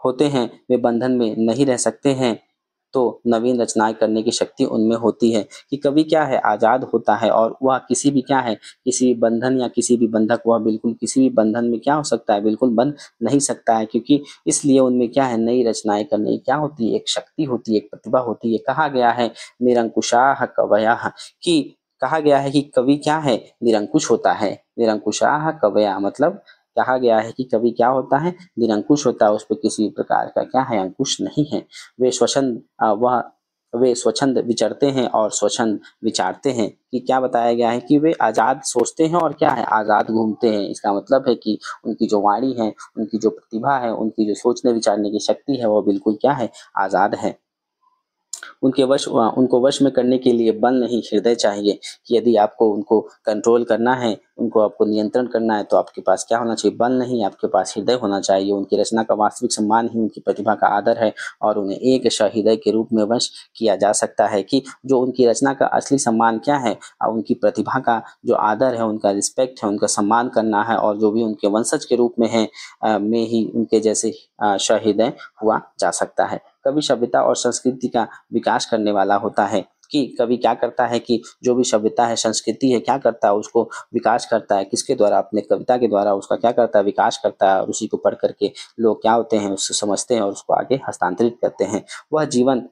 होते हैं वे बंधन में नहीं रह सकते हैं तो नवीन रचनाएं करने की शक्ति उनमें होती है। कि कवि क्या है आजाद होता है और वह किसी भी क्या है किसी बंधन या किसी भी बंधक वह बिल्कुल किसी भी बंधन में क्या हो सकता है बिल्कुल बंध नहीं सकता है क्योंकि इसलिए उनमें क्या है नई रचनाएं करने की क्या होती है एक शक्ति होती है एक प्रतिभा होती है। कहा गया है निरंकुशाः कवयः कि कहा गया है कि कवि क्या है निरंकुश होता है। निरंकुशाः कवयः मतलब कहा गया है कि कवि क्या होता है निरंकुश होता है उस पर किसी प्रकार का क्या है अंकुश नहीं है। वे स्वच्छंद वे स्वच्छंद विचरते हैं और स्वच्छंद विचारते हैं। कि क्या बताया गया है कि वे आजाद सोचते हैं और क्या है आजाद घूमते हैं। इसका मतलब है कि उनकी जो वाणी है उनकी जो प्रतिभा है उनकी जो सोचने विचारने की शक्ति है वो बिल्कुल क्या है आजाद है। उनको वश में करने के लिए बल नहीं हृदय चाहिए। कि यदि आपको उनको कंट्रोल करना है उनको आपको नियंत्रण करना है तो आपके पास क्या होना चाहिए बल नहीं आपके पास हृदय होना चाहिए। उनकी रचना का वास्तविक सम्मान ही उनकी प्रतिभा का आदर है और उन्हें एक सहृदय के रूप में वश किया जा सकता है। कि जो उनकी रचना का असली सम्मान क्या है उनकी प्रतिभा का जो आदर है उनका रिस्पेक्ट है उनका सम्मान करना है और जो भी उनके वंशज के रूप में है में ही उनके जैसे सहृदय हुआ जा सकता है। कवि सभ्यता और संस्कृति का विकास करने वाला होता है। कि कवि क्या करता है कि जो भी सभ्यता है संस्कृति है क्या करता है उसको विकास करता है किसके द्वारा अपने कविता के द्वारा उसका क्या करता है विकास करता है और उसी को पढ़ करके लोग क्या होते हैं उससे समझते हैं और उसको आगे हस्तांतरित करते हैं। वह जीवन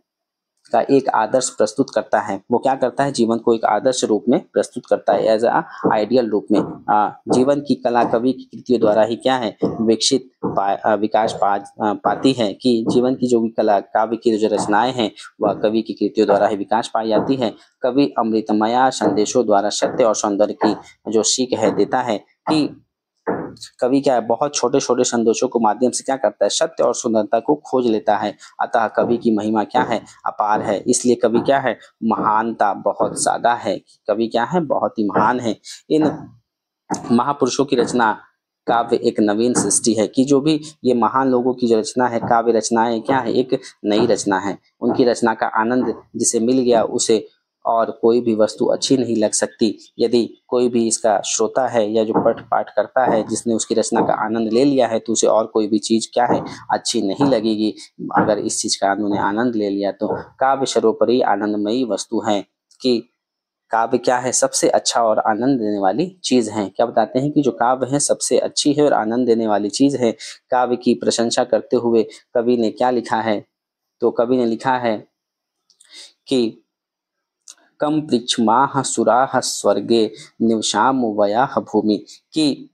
का एक आदर्श प्रस्तुत करता है। वो क्या करता है जीवन को एक आदर्श रूप में प्रस्तुत करता है एज आइडियल रूप में। जीवन की कला कवि की कृतियों द्वारा ही क्या है विकसित विकास पाती है। कि जीवन की जो भी कला काव्य की जो रचनाएं हैं वह कवि की कृतियों द्वारा ही विकास पाई जाती है। कवि अमृतमया संदेशों द्वारा सत्य और सौंदर्य की जो सीख है देता है। कि कवि क्या है बहुत छोटे छोटे संदेशों को माध्यम से क्या करता है सत्य और सुंदरता को खोज लेता है। अतः कवि की महिमा क्या है अपार है। इसलिए कवि क्या है महानता बहुत ज्यादा है। कवि क्या है बहुत ही महान है। इन महापुरुषों की रचना काव्य एक नवीन सृष्टि है। कि जो भी ये महान लोगों की जो रचना है काव्य रचनाएं क्या है एक नई रचना है। उनकी रचना का आनंद जिसे मिल गया उसे और कोई भी वस्तु अच्छी नहीं लग सकती। यदि कोई भी इसका श्रोता है या जो पठ पाठ करता है जिसने उसकी रचना का आनंद ले लिया है तो उसे और कोई भी चीज क्या है अच्छी नहीं लगेगी। अगर इस चीज का उन्होंने आनंद ले लिया तो काव्य सर्वोपरि आनंदमयी वस्तु है। कि काव्य क्या है सबसे अच्छा और आनंद देने वाली चीज है। क्या बताते हैं कि जो काव्य है सबसे अच्छी है और आनंद देने वाली चीज है। काव्य की प्रशंसा करते हुए कवि ने क्या लिखा है तो कवि ने लिखा है कि कम पृच्छमाः सुराः स्वर्गे निवशाम वयाः भूमि। कि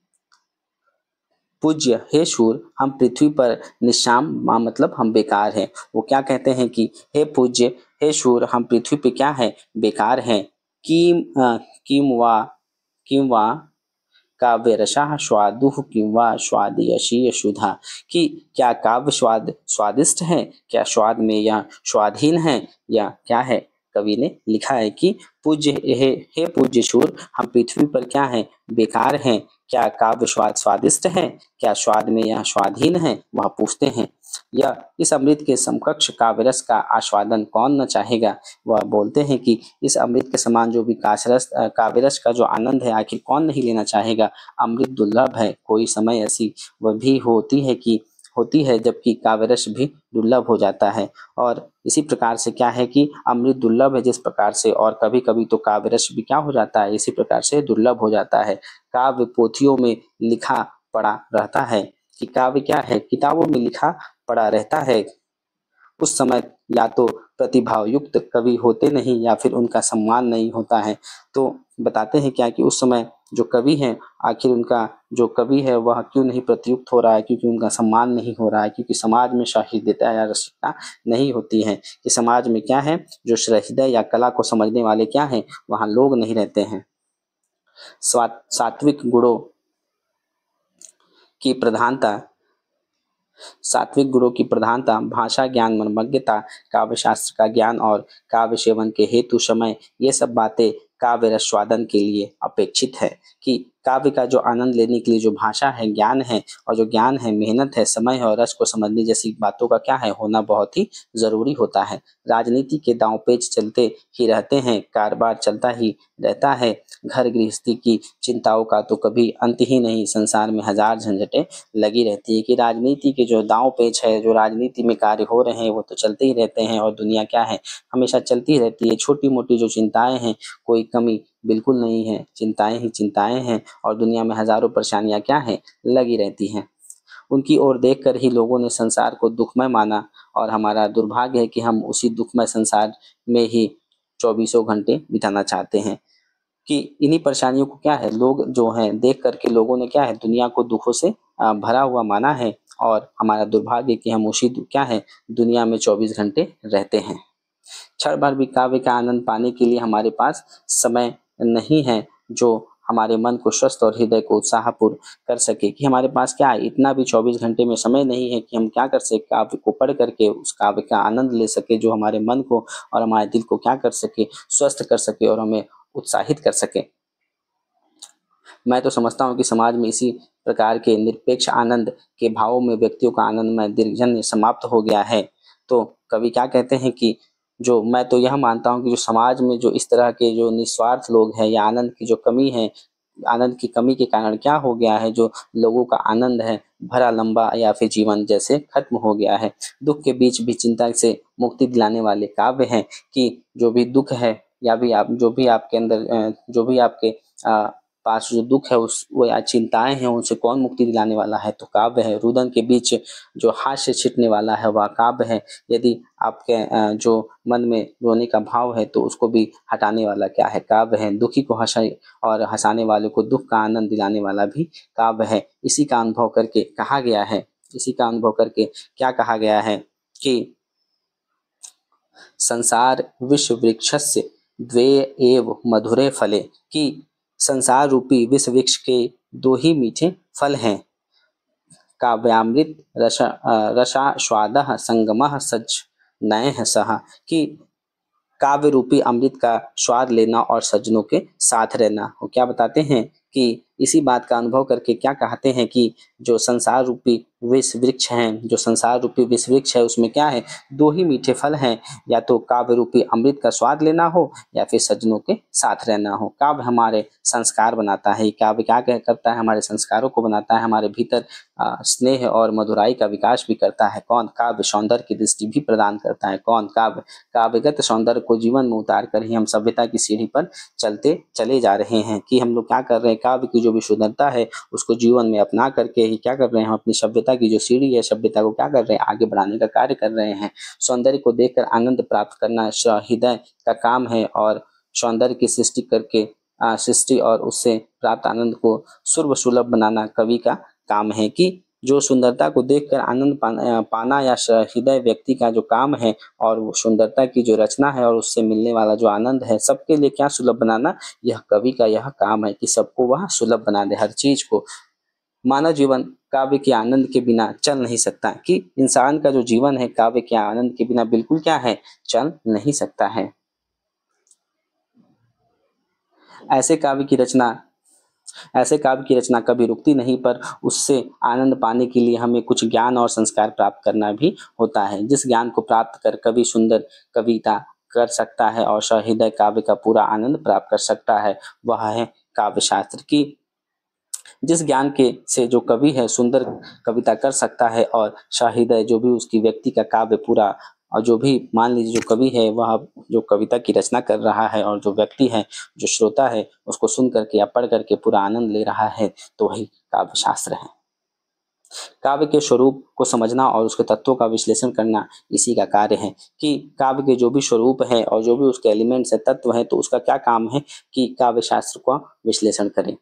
पूज्य हे शूर, हम पृथ्वी पर निष्काम मतलब हम बेकार हैं। वो क्या कहते हैं कि हे पूज्य हे शूर, हम पृथ्वी पे क्या है, बेकार हैं। किम किम वा किम वा काव्य रसाः स्वादुः किं वा स्वादयसी सुधा, कि क्या काव्य स्वाद स्वादिष्ट है, क्या स्वाद में यह स्वाधीन है या क्या है। कवि ने लिखा है कि पूज्य हे पूज्य शूर, हम पृथ्वी पर क्या है, बेकार हैं। क्या काव्य स्वाद स्वादिष्ट है, क्या स्वाद में यह स्वाधीन है, वह पूछते हैं। यह इस अमृत के समकक्ष काव्य रस का आस्वादन कौन न चाहेगा। वह बोलते हैं कि इस अमृत के समान जो भी काव्य रस का जो आनंद है, आखिर कौन नहीं लेना चाहेगा। अमृत दुर्लभ है, कोई समय ऐसी वह भी होती है जबकि काव्य रस भी दुर्लभ हो जाता है। और इसी प्रकार से क्या है कि अमृत दुर्लभ है जिस प्रकार से, और कभी कभी तो काव्य रस भी क्या हो जाता है, इसी प्रकार से दुर्लभ हो जाता है। काव्य पोथियों में लिखा पड़ा रहता है, कि काव्य क्या है, किताबों में लिखा पड़ा रहता है। उस समय या तो प्रतिभाव युक्त कवि होते नहीं या फिर उनका सम्मान नहीं होता है। तो बताते हैं क्या कि उस समय जो कवि हैं, आखिर उनका जो कवि है वह क्यों नहीं प्रत्युक्त हो रहा है, क्योंकि उनका सम्मान नहीं हो रहा है, क्योंकि समाज में सहृदयता या रसिकता नहीं होती है। कि समाज में क्या है, जो सहृदय या कला को समझने वाले क्या हैं, वहाँ लोग नहीं रहते हैं। सात्विक गुणों की प्रधानता सात्विक गुणों की प्रधानता, भाषा ज्ञान, मनोज्ञता, काव्य शास्त्र का ज्ञान और काव्य सेवन के हेतु समय, ये सब बातें काव्य रसास्वादन के लिए अपेक्षित है। कि काव्य का जो आनंद लेने के लिए जो भाषा है, ज्ञान है, और जो ज्ञान है, मेहनत है, समय है और रस को समझने जैसी बातों का क्या है, होना बहुत ही जरूरी होता है। राजनीति के दांव पेच चलते ही रहते हैं, कारोबार चलता ही रहता है, घर गृहस्थी की चिंताओं का तो कभी अंत ही नहीं, संसार में हजार झंझटें लगी रहती है। कि राजनीति के जो दांव पेच है, जो राजनीति में कार्य हो रहे हैं, वो तो चलते ही रहते हैं, और दुनिया क्या है, हमेशा चलती रहती है। छोटी मोटी जो चिंताएं हैं, कोई कमी बिल्कुल नहीं है, चिंताएं ही चिंताएं हैं, और दुनिया में हजारों परेशानियां क्या है, लगी रहती हैं। उनकी ओर देखकर ही लोगों ने संसार को दुखमय माना, और हमारा दुर्भाग्य है कि हम उसी दुखमय संसार में ही चौबीसों घंटे बिताना चाहते हैं। कि इन्हीं परेशानियों को क्या है, लोग जो हैं देख करके लोगों ने क्या है, दुनिया को दुखों से भरा हुआ माना है, और हमारा दुर्भाग्य कि हम उसी क्या है, दुनिया में 24 घंटे रहते हैं। क्षण भर भी काव्य का आनंद पाने के लिए हमारे पास समय नहीं है, जो हमारे मन को स्वस्थ और हृदय को उत्साहपूर्ण कर सके। कि हमारे पास क्या है, इतना भी 24 घंटे में समय नहीं है कि हम क्या कर सके, काव्य को पढ़ करके उस काव्य का आनंद ले सके, जो हमारे मन को और हमारे दिल को क्या कर सके, स्वस्थ कर सके और हमें उत्साहित कर सके। मैं तो समझता हूँ कि समाज में इसी प्रकार के निरपेक्ष आनंद के भावों में व्यक्तियों का आनंदमय दीर्घजन्य समाप्त हो गया है। तो कवि क्या कहते हैं कि जो मैं तो यह मानता हूँ कि जो समाज में जो इस तरह के जो निस्वार्थ लोग हैं, या आनंद की जो कमी है, आनंद की कमी के कारण क्या हो गया है, जो लोगों का आनंद है भरा लंबा या फिर जीवन जैसे खत्म हो गया है। दुख के बीच भी चिंता से मुक्ति दिलाने वाले काव्य हैं। कि जो भी दुख है, या भी आप जो भी आपके अंदर जो भी आपके पास जो दुख है, उस वो या चिंताएं हैं, उनसे कौन मुक्ति दिलाने वाला है, तो काव्य है। रुदन के बीच जो हास्य छिटने वाला है, वह काव्य है। यदि आपके जो मन में रोने का भाव है, तो उसको भी हटाने वाला क्या है, काव्य है। दुखी को हंसाए और हंसाने वाले को दुख का आनंद दिलाने वाला भी काव्य है। इसी का अनुभव करके कहा गया है, इसी का अनुभव करके क्या कहा गया है कि संसार विश्व वृक्षस्य द्वे एव मधुरे फले। कि संसार रूपी विश्व वृक्ष के दो ही मीठे फल हैं, काव्यामृत रसास्वादः संगमः सच नयः सह। कि काव्य रूपी अमृत का स्वाद लेना और सज्जनों के साथ रहना। वो क्या बताते हैं कि इसी बात का अनुभव करके क्या कहते हैं कि जो संसार रूपी विष वृक्ष हैं, जो संसार रूपी विष वृक्ष है, उसमें क्या है, दो ही मीठे फल हैं, या तो काव्य रूपी अमृत का स्वाद लेना हो, या फिर सज्जनों के साथ रहना हो। काव्य हमारे संस्कार बनाता है। काव्य क्या करता है, हमारे संस्कारों को बनाता है, हमारे भीतर स्नेह और मधुराई का विकास भी करता है। कौन, काव्य सौंदर्य की दृष्टि भी प्रदान करता है। कौन, काव्य। काव्यगत सौंदर्य को जीवन में उतार कर ही हम सभ्यता की सीढ़ी पर चलते चले जा रहे हैं। कि हम लोग क्या कर रहे हैं, काव्य की जो भी सुंदरता है उसको जीवन में अपना करके ही क्या कर रहे हैं, हम अपनी सभ्यता की जो सीढ़ी है, सभ्यता को क्या कर रहे हैं, आगे बढ़ाने का कार्य कर रहे हैं। सौंदर्य को देखकर आनंद प्राप्त करना हृदय का काम है, और सौंदर्य की सृष्टि करके सृष्टि और उससे प्राप्त आनंद को सुलभ बनाना कवि का काम है कि जो सुंदरता को देखकर आनंद पाना या हृदय व्यक्ति का जो काम है, और वो सुंदरता की जो रचना है और उससे मिलने वाला जो आनंद है, सबके लिए क्या सुलभ बनाना, यह कवि का यह काम है कि सबको वह सुलभ बना दे, हर चीज को। मानव जीवन काव्य के आनंद के बिना चल नहीं सकता, कि इंसान का जो जीवन है काव्य के आनंद के बिना बिल्कुल क्या है, चल नहीं सकता है। ऐसे काव्य की रचना ऐसे काव्य की रचना कभी रुकती नहीं, पर उससे आनंद पाने के लिए हमें कुछ ज्ञान और संस्कार प्राप्त करना भी होता है। जिस ज्ञान को प्राप्त कर कवि सुंदर कविता कर सकता है और सहृदय काव्य का पूरा आनंद प्राप्त कर सकता है, वह है काव्य शास्त्र की। जिस ज्ञान के से जो कवि है सुंदर कविता कर सकता है, और सहृदय जो भी उसकी व्यक्ति का काव्य पूरा, और जो भी मान लीजिए जो कवि है वह जो कविता की रचना कर रहा है, और जो व्यक्ति है जो श्रोता है उसको सुन करके या पढ़ करके पूरा आनंद ले रहा है, तो वही काव्य शास्त्र है। काव्य के स्वरूप को समझना और उसके तत्वों का विश्लेषण करना इसी का कार्य है, कि काव्य के जो भी स्वरूप है और जो भी उसके एलिमेंट्स है, तत्व है, तो उसका क्या काम है कि काव्य शास्त्र का विश्लेषण करें।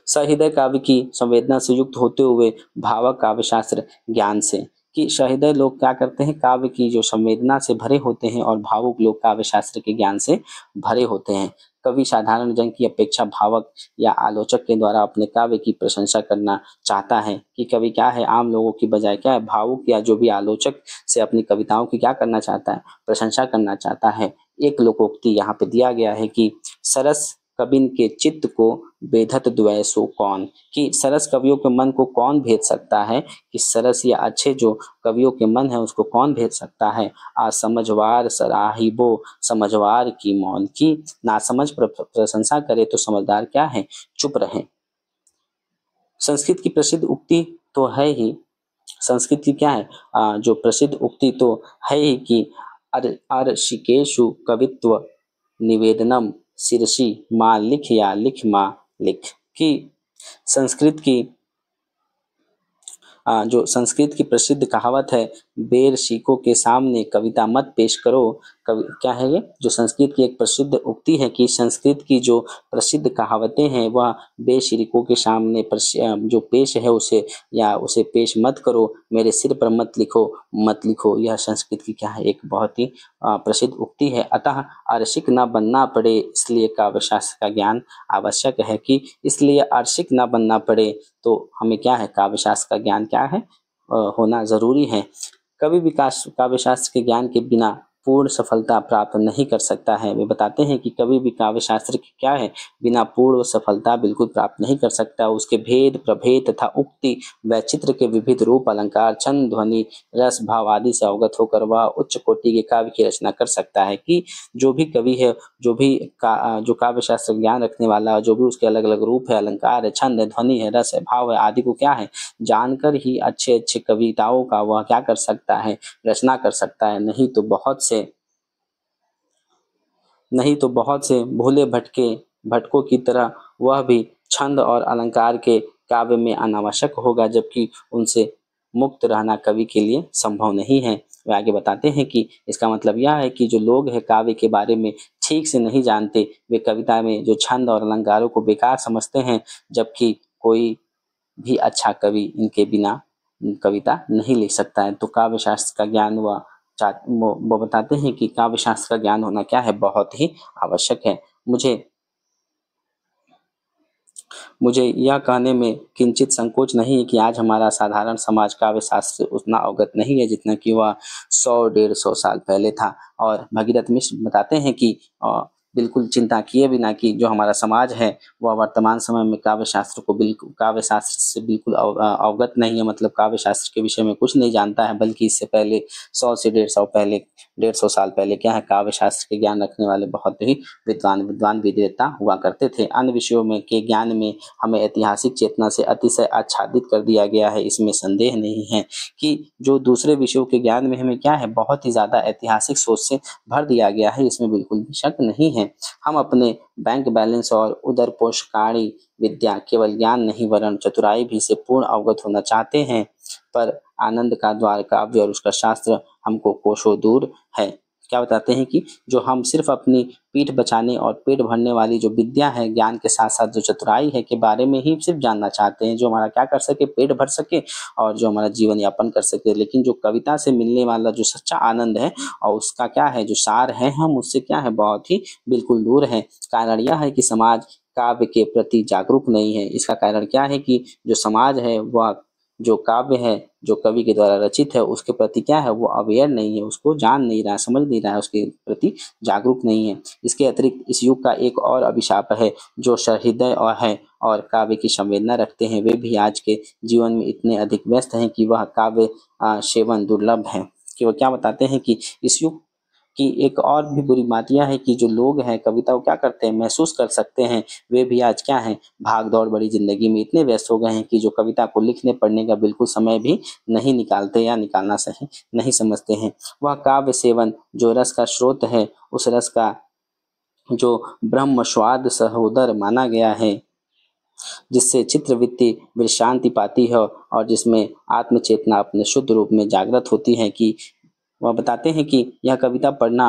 सहृदय काव्य की संवेदना से युक्त होते हुए भावक काव्य शास्त्र ज्ञान से, कि सहृदय लोग क्या करते हैं, काव्य की जो संवेदना से भरे होते हैं, और भावुक लोग काव्य शास्त्र के ज्ञान से भरे होते हैं। कवि साधारण जन की अपेक्षा भावक या आलोचक के द्वारा अपने काव्य की प्रशंसा करना चाहता है, कि कवि क्या है, आम लोगों की बजाय क्या है, भावुक या जो भी आलोचक से अपनी कविताओं की क्या करना चाहता है, प्रशंसा करना चाहता है। एक लोकोक्ति यहाँ पे दिया गया है कि सरस कबिन के चित्त को बेधत द्वैसो कौन, कि सरस कवियों के मन को कौन भेद सकता है, कि सरस या अच्छे जो कवियों के मन है उसको कौन भेद सकता है। समझवार सराहिबो समझवार की मौन, की नासमझ प्रशंसा करे तो समझदार क्या है, चुप रहे। संस्कृत की प्रसिद्ध उक्ति तो है ही, संस्कृत की क्या है, जो प्रसिद्ध उक्ति तो है ही कि अर्षिकेशु कवित्व निवेदनम शीर्षि माँ लिख या लिख माँ लिख, कि संस्कृत की जो संस्कृत की प्रसिद्ध कहावत है, बेर शीकों के सामने कविता मत पेश करो। क्या है ये, जो संस्कृत की एक प्रसिद्ध उक्ति है कि संस्कृत की जो प्रसिद्ध कहावतें हैं वह बेशरीकों के सामने जो पेश है उसे, या उसे पेश मत करो, मेरे सिर पर मत लिखो। यह संस्कृत की क्या है, एक बहुत ही प्रसिद्ध उक्ति है। अतः आरसिक न बनना पड़े, इसलिए काव्य शास्त्र का ज्ञान आवश्यक है, कि इसलिए आरसिक न बनना पड़े तो हमें क्या है, काव्य शास्त्र का ज्ञान क्या है, होना जरूरी है। कवि विकास काव्य शास्त्र के ज्ञान के बिना पूर्ण सफलता प्राप्त नहीं कर सकता है। वे बताते हैं कि कवि भी काव्य शास्त्र की क्या है, बिना पूर्ण सफलता बिल्कुल प्राप्त नहीं कर सकता। उसके भेद प्रभेद तथा उक्ति वैचित्र के विविध रूप अलंकार छंद ध्वनि रस भाव आदि से अवगत होकर वह उच्च कोटि के काव्य की रचना कर सकता है। कि जो भी कवि है, जो भी जो काव्य शास्त्र ज्ञान रखने वाला, जो भी उसके अलग अलग रूप है, अलंकार है, छंद है, ध्वनि है, रस है, भाव है, आदि को क्या है, जानकर ही अच्छे अच्छे कविताओं का वह क्या कर सकता है, रचना कर सकता है। नहीं तो बहुत से भूले भटकों की तरह वह भी छंद और अलंकार के काव्य में अनावश्यक होगा, जबकि उनसे मुक्त रहना कवि के लिए संभव नहीं है। वे आगे बताते हैं कि इसका मतलब यह है कि जो लोग हैं काव्य के बारे में ठीक से नहीं जानते, वे कविता में जो छंद और अलंकारों को बेकार समझते हैं, जबकि कोई भी अच्छा कवि इनके बिना कविता नहीं लिख सकता है। तो काव्य शास्त्र का ज्ञान वो बताते हैं कि काव्य शास्त्र का ज्ञान होना क्या है, बहुत ही आवश्यक है। मुझे यह कहने में किंचित संकोच नहीं है कि आज हमारा साधारण समाज काव्य शास्त्र उतना अवगत नहीं है जितना कि वह 100-150 साल पहले था। और भगीरथ मिश्र बताते हैं कि बिल्कुल चिंता किए बिना कि जो हमारा समाज है वह वर्तमान समय में काव्य शास्त्र से बिल्कुल अवगत नहीं है, मतलब काव्य शास्त्र के विषय में कुछ नहीं जानता है, बल्कि इससे पहले 100 से 150 साल पहले क्या है, काव्य शास्त्र के ज्ञान रखने वाले बहुत ही विद्वान विद्वेता हुआ करते थे। अन्य विषयों में के ज्ञान में हमें ऐतिहासिक चेतना से अतिशय आच्छादित कर दिया गया है, इसमें संदेह नहीं है। कि जो दूसरे विषयों के ज्ञान में हमें क्या है, बहुत ही ज्यादा ऐतिहासिक सोच से भर दिया गया है, इसमें बिल्कुल भी शक नहीं है। हम अपने बैंक बैलेंस और उदर पोषकारी विद्या केवल ज्ञान नहीं वरन चतुराई भी से पूर्ण अवगत होना चाहते हैं, पर आनंद का द्वार काव्य और उसका शास्त्र हमको कोसों दूर है। क्या बताते हैं कि जो हम सिर्फ अपनी पीठ बचाने और पेट भरने वाली जो विद्या है, ज्ञान के साथ साथ जो चतुराई है के बारे में ही सिर्फ जानना चाहते हैं, जो हमारा क्या कर सके, पेट भर सके और जो हमारा जीवन यापन कर सके। लेकिन जो कविता से मिलने वाला जो सच्चा आनंद है और उसका क्या है जो सार है, हम उससे क्या है बहुत ही बिल्कुल दूर है। कारण यह है कि समाज काव्य के प्रति जागरूक नहीं है। इसका कारण क्या है कि जो समाज है वह जो काव्य है जो कवि के द्वारा रचित है उसके प्रति क्या है वो अवेयर नहीं है, उसको जान नहीं रहा है, समझ नहीं रहा है, उसके प्रति जागरूक नहीं है। इसके अतिरिक्त इस युग का एक और अभिशाप है, जो सहृदय और है और काव्य की संवेदना रखते हैं वे भी आज के जीवन में इतने अधिक व्यस्त हैं कि वह काव्य सेवन दुर्लभ है। कि वो क्या बताते हैं कि इस युग कि एक और भी बुरी बात यह है कि जो लोग हैं कविता को क्या करते हैं महसूस कर सकते हैं, वे भी आज क्या है भाग दौड़ बड़ी जिंदगी में इतने व्यस्त हो गए हैं कि जो कविता को लिखने पढ़ने का बिल्कुल समय भी नहीं निकालते या निकालना सही नहीं समझते हैं। वह काव्य सेवन जो रस का स्रोत है, उस रस का जो ब्रह्म स्वाद सहोदर माना गया है, जिससे चित्रवृत्ति विश्रांति पाती है और जिसमें आत्मचेतना अपने शुद्ध रूप में जागृत होती है। कि वह बताते हैं कि यह कविता पढ़ना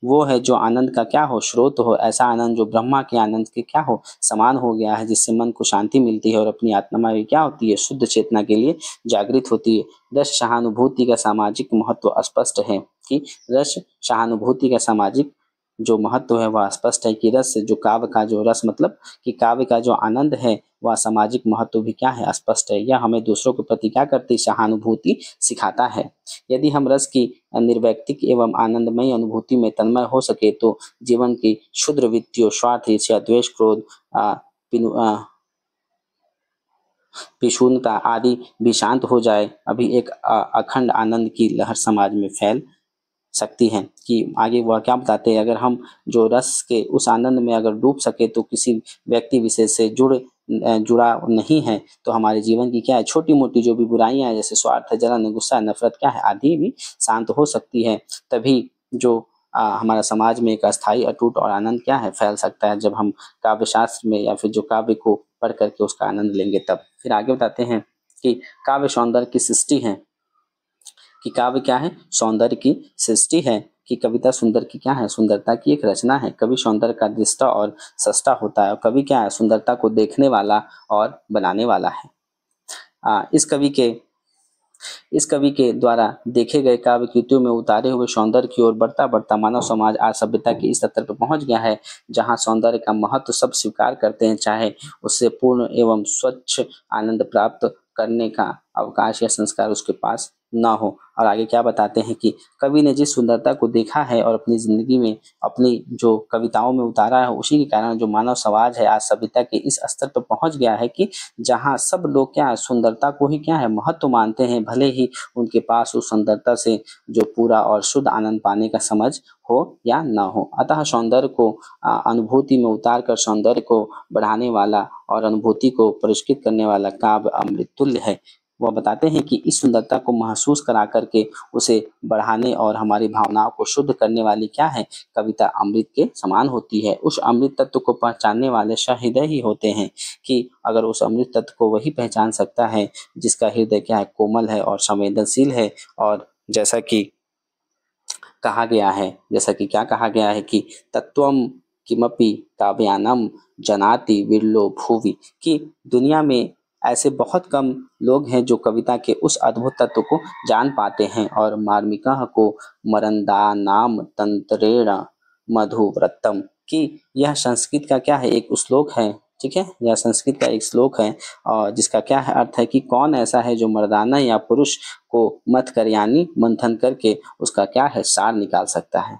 वो है जो आनंद का क्या हो स्रोत हो, ऐसा आनंद जो ब्रह्मा के आनंद के क्या हो समान हो गया है, जिससे मन को शांति मिलती है और अपनी आत्मा में क्या होती है शुद्ध चेतना के लिए जागृत होती है। रस सहानुभूति का सामाजिक महत्व स्पष्ट है कि रस सहानुभूति का सामाजिक जो महत्व है वह स्पष्ट है कि रस जो काव्य का जो रस मतलब कि काव्य का जो आनंद है वह सामाजिक महत्व भी क्या है स्पष्ट है। यह हमें दूसरों के प्रति क्या करती सहानुभूति सिखाता है। यदि हम रस की निर्वैयक्तिक एवं आनंदमय अनुभूति में तन्मय हो सके तो जीवन की क्षुद्र वृत्तियों स्वार्थ ईर्ष्या द्वेष क्रोध पिशूनता आदि भी शांत हो जाए, अभी एक अखंड आनंद की लहर समाज में फैल सकती हैं। कि आगे वह क्या बताते हैं, अगर हम जो रस के उस आनंद में अगर डूब सके तो किसी व्यक्ति विशेष से जुड़ा नहीं है तो हमारे जीवन की क्या है छोटी मोटी जो भी बुराइयां हैं जैसे स्वार्थ जलन गुस्सा नफरत क्या है आदि भी शांत हो सकती है। तभी जो हमारा समाज में एक अस्थाई अटूट और आनंद क्या है फैल सकता है, जब हम काव्य शास्त्र में या फिर जो काव्य को पढ़ करके उसका आनंद लेंगे तब। फिर आगे बताते हैं कि काव्य सौंदर्य की सृष्टि है, कि काव्य क्या है सौंदर्य की सृष्टि है, कि कविता सुंदर की क्या है सुंदरता की एक रचना है। कवि सौंदर्य का दृष्टा और सस्ता होता है और कवि क्या है सुंदरता को देखने वाला और बनाने वाला है। इस कवि के द्वारा देखे गए काव्य कृतियों में उतारे हुए सौंदर्य की ओर बढ़ता बढ़ता मानव समाज आज सभ्यता के इस स्तर पर पहुंच गया है जहां सौंदर्य का महत्व सब स्वीकार करते हैं, चाहे उससे पूर्ण एवं स्वच्छ आनंद प्राप्त करने का अवकाश या संस्कार उसके पास न हो। और आगे क्या बताते हैं कि कवि ने जिस सुंदरता को देखा है और अपनी जिंदगी में अपनी जो कविताओं में उतारा है उसी के कारण जो मानव समाज है आज सभ्यता के इस स्तर पर पहुंच गया है कि जहां सब लोग क्या है सुंदरता को ही क्या है महत्व मानते हैं, भले ही उनके पास उस सुंदरता से जो पूरा और शुद्ध आनंद पाने का समझ हो या न हो। अतः सौंदर्य को अनुभूति में उतार कर सौंदर्य को बढ़ाने वाला और अनुभूति को पुरस्कृत करने वाला काव्य अमृत तुल्य है। वह बताते हैं कि इस सुंदरता को महसूस करा करके उसे बढ़ाने और हमारी भावनाओं को शुद्ध करने वाली क्या है कविता अमृत के समान होती है। उस अमृत तत्व को पहचानने वाले सहृदय ही होते हैं, कि अगर उस अमृत तत्व को वही पहचान सकता है जिसका हृदय क्या है कोमल है और संवेदनशील है। और जैसा कि कहा गया है, जैसा कि क्या कहा गया है कि तत्वम किमपि काव्यानम जनाति विरलो भुवि, कि दुनिया में ऐसे बहुत कम लोग हैं जो कविता के उस अद्भुत तत्व को जान पाते हैं। और मार्मिकः को मरंदानाम तंत्रेण मधुव्रतम, कि यह संस्कृत का क्या है एक श्लोक है, ठीक है, यह संस्कृत का एक श्लोक है और जिसका क्या है अर्थ है कि कौन ऐसा है जो मर्दाना या पुरुष को मथ कर यानी मंथन करके उसका क्या है सार निकाल सकता है।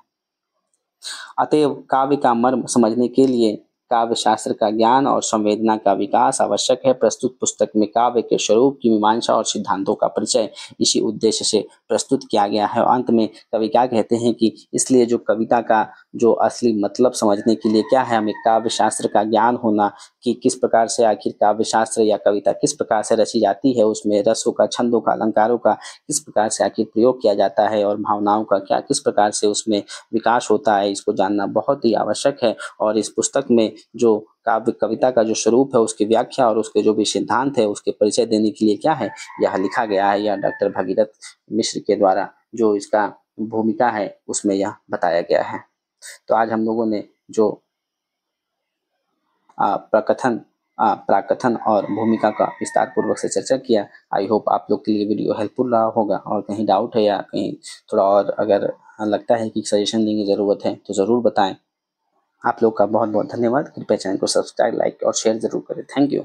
अतएव काव्य का मर्म समझने के लिए काव्य शास्त्र का ज्ञान और संवेदना का विकास आवश्यक है। प्रस्तुत पुस्तक में काव्य के स्वरूप की मीमांसा और सिद्धांतों का परिचय इसी उद्देश्य से प्रस्तुत किया गया है। और अंत में कवि क्या कहते हैं कि इसलिए जो कविता का जो असली मतलब समझने के लिए क्या है हमें काव्य शास्त्र का ज्ञान होना, कि किस प्रकार से आखिर काव्य शास्त्र या कविता किस प्रकार से रची जाती है, उसमें रसों का छंदों का अलंकारों का किस प्रकार से आखिर प्रयोग किया जाता है और भावनाओं का क्या किस प्रकार से उसमें विकास होता है, इसको जानना बहुत ही आवश्यक है। और इस पुस्तक में जो काव्य कविता का जो स्वरूप है उसकी व्याख्या और उसके जो भी सिद्धांत है उसके परिचय देने के लिए क्या है यह लिखा गया है। यह डॉक्टर भगीरथ मिश्र के द्वारा जो इसका भूमिका है उसमें यह बताया गया है। तो आज हम लोगों ने जो प्राकथन और भूमिका का विस्तार पूर्वक से चर्चा किया। आई होप आप लोग के लिए वीडियो हेल्पफुल रहा होगा, और कहीं डाउट है या कहीं थोड़ा और अगर लगता है कि सजेशन देने की ज़रूरत है तो ज़रूर बताएं। आप लोग का बहुत बहुत धन्यवाद। कृपया चैनल को सब्सक्राइब, लाइक और शेयर ज़रूर करें। Thank you.